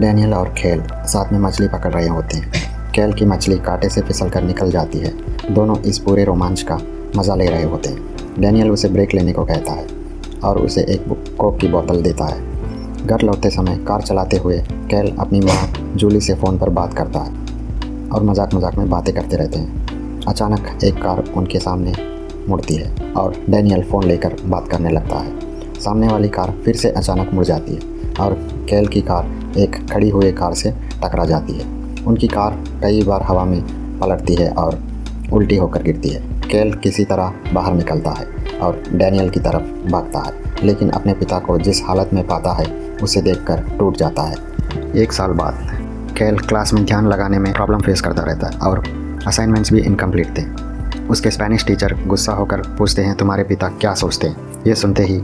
Daniel और कैल साथ में मछली पकड़ रहे होते हैं। कैल की मछली कांटे से फिसलकर निकल जाती है। दोनों इस पूरे रोमांच का मज़ा ले रहे होते हैं। डैनियल उसे ब्रेक लेने को कहता है और उसे एक कोक की बोतल देता है। घर लौटते समय कार चलाते हुए कैल अपनी माँ जूली से फ़ोन पर बात करता है और मजाक में बातें करते रहते हैं। अचानक एक कार उनके सामने मुड़ती है और डैनियल फ़ोन लेकर बात करने लगता है। सामने वाली कार फिर से अचानक मुड़ जाती है और कैल की कार एक खड़ी हुई कार से टकरा जाती है। उनकी कार कई बार हवा में पलटती है और उल्टी होकर गिरती है। कैल किसी तरह बाहर निकलता है और डैनियल की तरफ भागता है, लेकिन अपने पिता को जिस हालत में पाता है उसे देखकर टूट जाता है। 1 साल बाद कैल क्लास में ध्यान लगाने में प्रॉब्लम फेस करता रहता है और असाइनमेंट्स भी इनकम्प्लीट थे। उसके स्पेनिश टीचर गुस्सा होकर पूछते हैं, तुम्हारे पिता क्या सोचते हैं? ये सुनते ही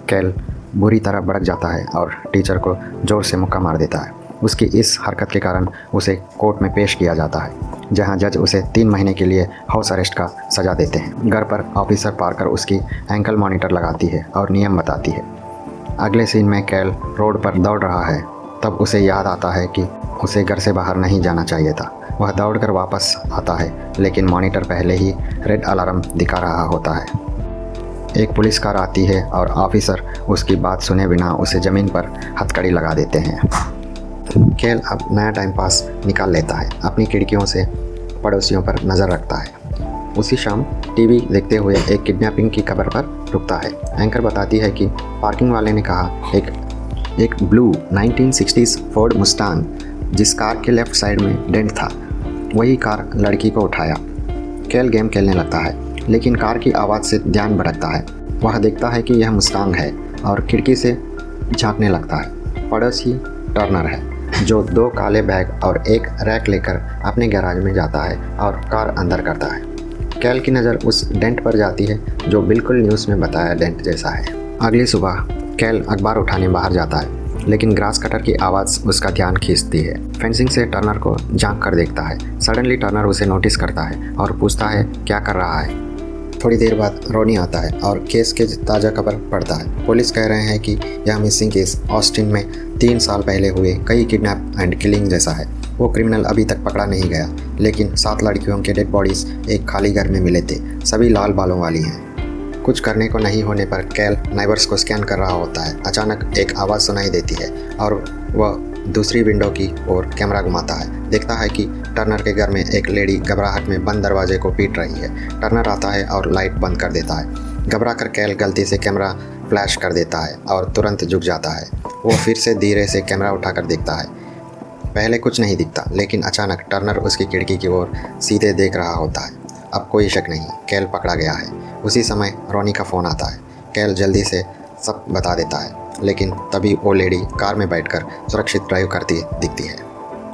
कैल बुरी तरह भड़क जाता है और टीचर को ज़ोर से मुक्का मार देता है। उसकी इस हरकत के कारण उसे कोर्ट में पेश किया जाता है, जहां जज उसे 3 महीने के लिए हाउस अरेस्ट का सज़ा देते हैं। घर पर ऑफिसर पार्कर उसकी एंकल मॉनिटर लगाती है और नियम बताती है। अगले सीन में कैल रोड पर दौड़ रहा है, तब उसे याद आता है कि उसे घर से बाहर नहीं जाना चाहिए था। वह दौड़कर वापस आता है, लेकिन मॉनिटर पहले ही रेड अलार्म दिखा रहा होता है। एक पुलिस कार आती है और ऑफिसर उसकी बात सुने बिना उसे ज़मीन पर हथकड़ी लगा देते हैं। कैल अब नया टाइम पास निकाल लेता है। अपनी खिड़कियों से पड़ोसियों पर नज़र रखता है। उसी शाम टीवी देखते हुए एक किडनैपिंग की खबर पर रुकता है। एंकर बताती है कि पार्किंग वाले ने कहा एक ब्लू 1960s फोर्ड मुस्तांग, जिस कार के लेफ़्ट साइड में डेंट था, वही कार लड़की को उठाया। कैल गेम खेलने लगता है, लेकिन कार की आवाज़ से ध्यान भटकता है। वह देखता है कि यह मुस्तांग है और खिड़की से झांकने लगता है। पड़ोसी टर्नर है, जो 2 काले बैग और एक रैक लेकर अपने गैराज में जाता है और कार अंदर करता है। कैल की नज़र उस डेंट पर जाती है, जो बिल्कुल न्यूज़ में बताया डेंट जैसा है। अगली सुबह कैल अखबार उठाने बाहर जाता है, लेकिन ग्रास कटर की आवाज़ उसका ध्यान खींचती है। फेंसिंग से टर्नर को झांक कर देखता है। सडनली टर्नर उसे नोटिस करता है और पूछता है क्या कर रहा है। थोड़ी देर बाद रोनी आता है और केस के ताज़ा खबर पढ़ता है। पुलिस कह रहे हैं कि यह मिसिंग केस ऑस्टिन में 3 साल पहले हुए कई किडनैप एंड किलिंग जैसा है। वो क्रिमिनल अभी तक पकड़ा नहीं गया, लेकिन 7 लड़कियों के डेड बॉडीज़ एक खाली घर में मिले थे। सभी लाल बालों वाली हैं। कुछ करने को नहीं होने पर कैल नाइबर्स को स्कैन कर रहा होता है। अचानक एक आवाज़ सुनाई देती है और वह दूसरी विंडो की ओर कैमरा घुमाता है। देखता है कि टर्नर के घर में एक लेडी घबराहट में बंद दरवाजे को पीट रही है। टर्नर आता है और लाइट बंद कर देता है। घबरा कर कैल गलती से कैमरा फ्लैश कर देता है और तुरंत झुक जाता है। वो फिर से धीरे से कैमरा उठाकर देखता है। पहले कुछ नहीं दिखता, लेकिन अचानक टर्नर उसकी खिड़की की ओर सीधे देख रहा होता है। अब कोई शक नहीं, कैल पकड़ा गया है। उसी समय रोनी का फ़ोन आता है। कैल जल्दी से सब बता देता है, लेकिन तभी वो लेडी कार में बैठकर सुरक्षित ड्राइव करती दिखती है।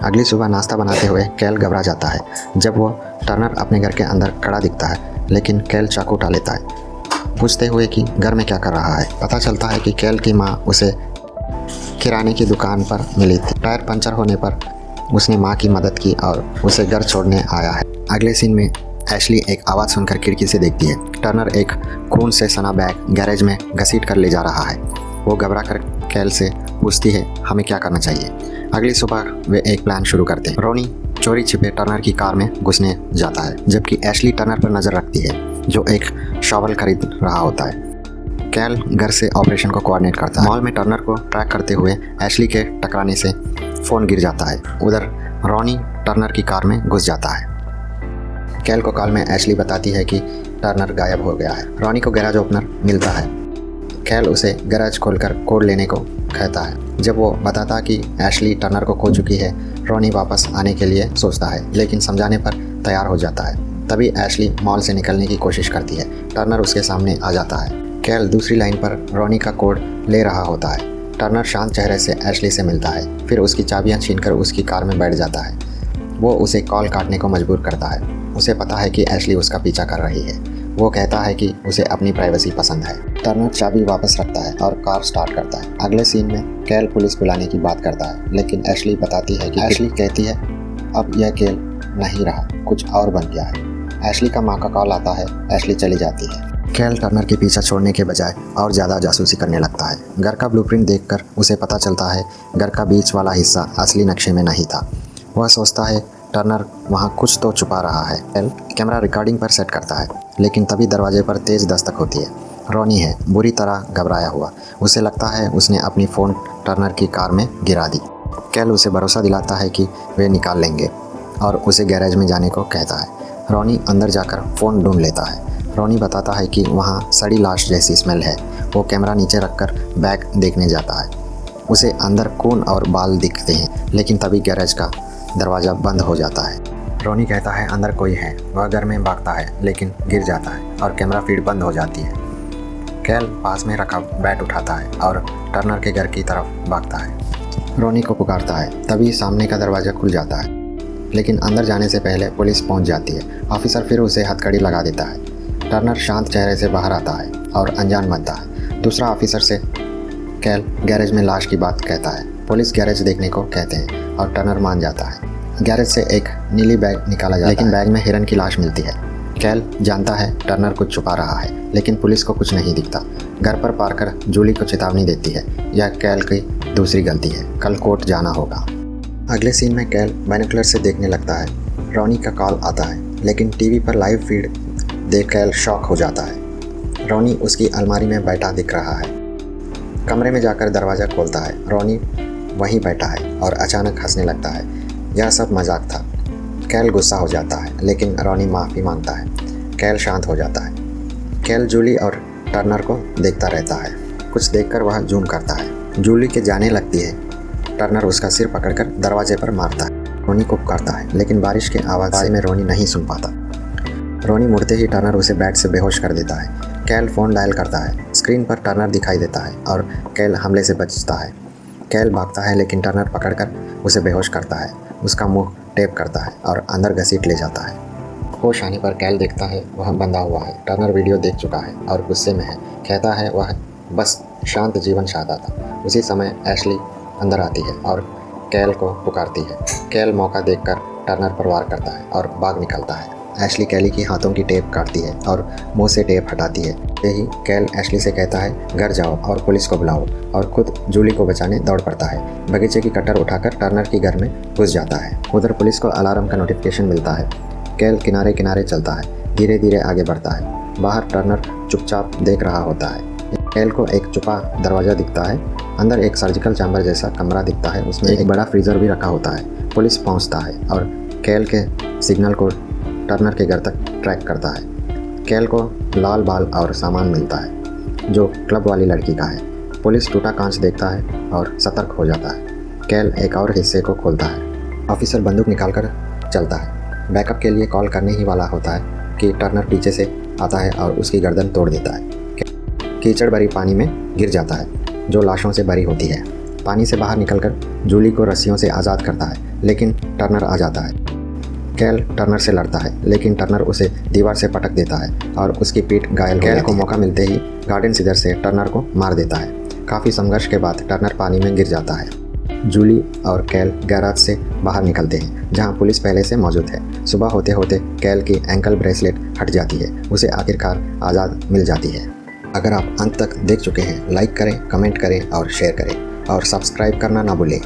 अगली सुबह नाश्ता बनाते हुए कैल घबरा जाता है जब वो टर्नर अपने घर के अंदर खड़ा दिखता है, लेकिन कैल चाकू उठा लेता है, पूछते हुए कि घर में क्या कर रहा है। पता चलता है कि कैल की माँ उसे किराने की दुकान पर मिली थी। टायर पंचर होने पर उसने माँ की मदद की और उसे घर छोड़ने आया है। अगले सीन में एशली एक आवाज़ सुनकर खिड़की से देखती है। टर्नर एक खून से सना बैग गैरेज में घसीट कर ले जा रहा है। वो घबरा कर कैल से पूछती है हमें क्या करना चाहिए। अगली सुबह वे एक प्लान शुरू करते हैं। रोनी चोरी छिपे टर्नर की कार में घुसने जाता है, जबकि एशली टर्नर पर नज़र रखती है, जो एक शॉवल खरीद रहा होता है। कैल घर से ऑपरेशन को कोऑर्डिनेट करता है। मॉल में टर्नर को ट्रैक करते हुए एशली के टकराने से फ़ोन गिर जाता है। उधर रोनी टर्नर की कार में घुस जाता है। कैल को कॉल में एशली बताती है कि टर्नर गायब हो गया है। रोनी को गैराज ओपनर मिलता है। कैल उसे गैराज खोलकर कोड लेने को कहता है। जब वो बताता कि एशली टर्नर को खो चुकी है, रोनी वापस आने के लिए सोचता है, लेकिन समझाने पर तैयार हो जाता है। तभी एशली मॉल से निकलने की कोशिश करती है। टर्नर उसके सामने आ जाता है। कैल दूसरी लाइन पर रोनी का कोड ले रहा होता है। टर्नर शांत चेहरे से एशली से मिलता है, फिर उसकी चाबियाँ छीनकर उसकी कार में बैठ जाता है। वो उसे कॉल काटने को मजबूर करता है। उसे पता है कि एशली उसका पीछा कर रही है। वो कहता है कि उसे अपनी प्राइवेसी पसंद है। टर्नर चाबी वापस रखता है और कार स्टार्ट करता है। अगले सीन में कैल पुलिस बुलाने की बात करता है, लेकिन एशली बताती है कि एशली कहती है अब यह कैल नहीं रहा, कुछ और बन गया है। एशली का माँ का कॉल आता है। एशली चली जाती है। कैल टर्नर के पीछा छोड़ने के बजाय और ज़्यादा जासूसी करने लगता है। घर का ब्लूप्रिंट देखकर उसे पता चलता है घर का बीच वाला हिस्सा असली नक्शे में नहीं था। वह सोचता है टर्नर वहाँ कुछ तो छुपा रहा है। कैल कैमरा रिकॉर्डिंग पर सेट करता है, लेकिन तभी दरवाजे पर तेज़ दस्तक होती है। रॉनी है, बुरी तरह घबराया हुआ। उसे लगता है उसने अपनी फ़ोन टर्नर की कार में गिरा दी। कैल उसे भरोसा दिलाता है कि वे निकाल लेंगे और उसे गैरेज में जाने को कहता है। रॉनी अंदर जाकर फ़ोन ढूंढ लेता है। रॉनी बताता है कि वहाँ सड़ी लाश जैसी स्मेल है। वो कैमरा नीचे रखकर बैग देखने जाता है। उसे अंदर खून और बाल दिखते हैं, लेकिन तभी गैरेज का दरवाज़ा बंद हो जाता है। रॉनी कहता है अंदर कोई है। वह घर में भागता है, लेकिन गिर जाता है और कैमरा फीड बंद हो जाती है। कैल पास में रखा बैट उठाता है और टर्नर के घर की तरफ भागता है। रॉनी को पुकारता है, तभी सामने का दरवाज़ा खुल जाता है, लेकिन अंदर जाने से पहले पुलिस पहुंच जाती है। ऑफिसर फिर उसे हथकड़ी लगा देता है। टर्नर शांत चेहरे से बाहर आता है और अनजान बनता है। दूसरा ऑफिसर से कैल गैरेज में लाश की बात कहता है। पुलिस गैरेज देखने को कहते हैं और टर्नर मान जाता है। गैरेज से एक नीली बैग निकाला जाता है, लेकिन बैग में हिरन की लाश मिलती है। कैल जानता है टर्नर कुछ छुपा रहा है, लेकिन पुलिस को कुछ नहीं दिखता। घर पर पार्कर जूली को चेतावनी देती है, यह कैल की दूसरी गलती है, कल कोर्ट जाना होगा। अगले सीन में कैल बाइनोकुलर से देखने लगता है। रॉनी का कॉल आता है, लेकिन टीवी पर लाइव फीड देख कैल शॉक हो जाता है। रॉनी उसकी अलमारी में बैठा दिख रहा है। कमरे में जाकर दरवाज़ा खोलता है। रॉनी वहीं बैठा है और अचानक हंसने लगता है। यह सब मजाक था। कैल गुस्सा हो जाता है, लेकिन रॉनी माफ़ी मांगता है। कैल शांत हो जाता है। कैल जूली और टर्नर को देखता रहता है। कुछ देखकर वह जूम करता है। जूली के जाने लगती है। टर्नर उसका सिर पकड़कर दरवाजे पर मारता है। रॉनी को पुकारता है, लेकिन बारिश के आवाज़ में रॉनी नहीं सुन पाता। रॉनी मुड़ते ही टर्नर उसे बैट से बेहोश कर देता है। कैल फ़ोन डायल करता है। स्क्रीन पर टर्नर दिखाई देता है और कैल हमले से बचता है। कैल भागता है, लेकिन टर्नर पकड़कर उसे बेहोश करता है। उसका मुंह टेप करता है और अंदर घसीट ले जाता है। होश आने पर कैल देखता है वह बंधा हुआ है। टर्नर वीडियो देख चुका है और गुस्से में है। कहता है वह बस शांत जीवन चाहता था। उसी समय एशली अंदर आती है और कैल को पुकारती है। कैल मौका देखकर टर्नर पर वार करता है और भाग निकलता है। एशली कैली की हाथों की टेप काटती है और मुंह से टेप हटाती है। यही कैल एशली से कहता है घर जाओ और पुलिस को बुलाओ, और खुद जूली को बचाने दौड़ पड़ता है। बगीचे की कटर उठाकर टर्नर के घर में घुस जाता है। उधर पुलिस को अलार्म का नोटिफिकेशन मिलता है। कैल किनारे किनारे चलता है, धीरे धीरे आगे बढ़ता है। बाहर टर्नर चुपचाप देख रहा होता है। कैल को एक छुपा दरवाज़ा दिखता है। अंदर एक सर्जिकल चैम्बर जैसा कमरा दिखता है। उसमें एक बड़ा फ्रीज़र भी रखा होता है। पुलिस पहुंचता है और कैल के सिग्नल को टर्नर के घर तक ट्रैक करता है। कैल को लाल बाल और सामान मिलता है, जो क्लब वाली लड़की का है। पुलिस टूटा कांच देखता है और सतर्क हो जाता है। कैल एक और हिस्से को खोलता है। ऑफिसर बंदूक निकालकर चलता है। बैकअप के लिए कॉल करने ही वाला होता है कि टर्नर पीछे से आता है और उसकी गर्दन तोड़ देता है। कीचड़ भरी पानी में गिर जाता है, जो लाशों से भरी होती है। पानी से बाहर निकलकर जूली को रस्सियों से आज़ाद करता है, लेकिन टर्नर आ जाता है। कैल टर्नर से लड़ता है, लेकिन टर्नर उसे दीवार से पटक देता है और उसकी पीठ घायल हो जाती है। कैल को मौका मिलते ही गार्डन सीजर से टर्नर को मार देता है। काफ़ी संघर्ष के बाद टर्नर पानी में गिर जाता है। जूली और कैल गैराज से बाहर निकलते हैं, जहां पुलिस पहले से मौजूद है। सुबह होते होते कैल की एंकल ब्रेसलेट हट जाती है। उसे आखिरकार आज़ाद मिल जाती है। अगर आप अंत तक देख चुके हैं, लाइक करें, कमेंट करें और शेयर करें, और सब्सक्राइब करना ना भूलें।